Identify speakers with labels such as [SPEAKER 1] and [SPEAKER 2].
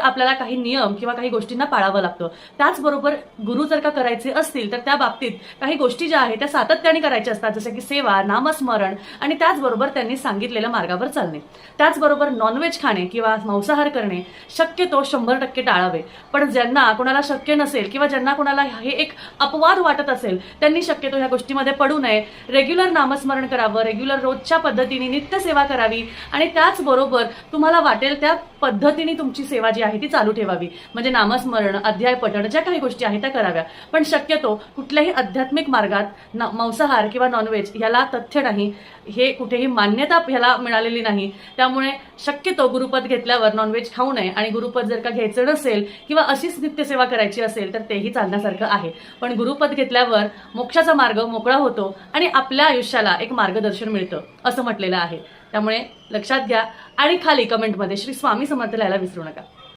[SPEAKER 1] आपल्याला काही नियम किंवा काही गोष्टींना पाळावं लागतं. त्याचबरोबर गुरु जर का करायचे असतील तर त्या बाबतीत काही गोष्टी ज्या आहेत त्या सातत्याने करायच्या असतात, जसं की सेवा, नामस्मरण आणि त्याचबरोबर त्यांनी सांगितलेल्या मार्गावर चालणे. त्याचबरोबर नॉनव्हेज खाणे किंवा मांसाहार करणे शक्यतो 100% टाळावे. पण ज्यांना कोणाला शक्य नसेल किंवा ज्यांना कोणाला हे एक अपवाद वाटत असेल त्यांनी शक्यतो ह्या गोष्टीमध्ये पडू नये. रेग्युलर नामस्मरण करावं, रेग्युलर रोजच्या पद्धतीने नित्यसेवा करावी आणि त्याचबरोबर तुम्हाला वाटेल त्या पद्धतीने तुमची सेवा जी आहे ती चालू ठेवावी. म्हणजे नामस्मरण, अध्याय पठण, ज्या काही गोष्टी आहेत त्या कराव्या. पण शक्यतो कुठल्याही आध्यात्मिक मार्गात मांसाहार किंवा नॉनव्हेज ह्याला तथ्य नाही, हे कुठेही मान्यता ह्याला मिळालेली नाही. त्यामुळे शक्यतो गुरुपद घेतल्यावर नॉनव्हेज खाऊ नये आणि गुरुपद जर का घ्यायचं नसेल किंवा अशीच नित्यसेवा करायची असेल तर तेही चालण्यासारखं आहे. पण गुरुपद घेतल्यावर मोक्षाचा मार्ग मोकळा होतो आणि आपल्या आयुष्याला एक मार्गदर्शन मिळतं असं म्हटलेलं आहे. त्यामुळे लक्षात घ्या आणि खाली कमेंटमध्ये श्री स्वामी समर्थ लिहायला विसरू नका.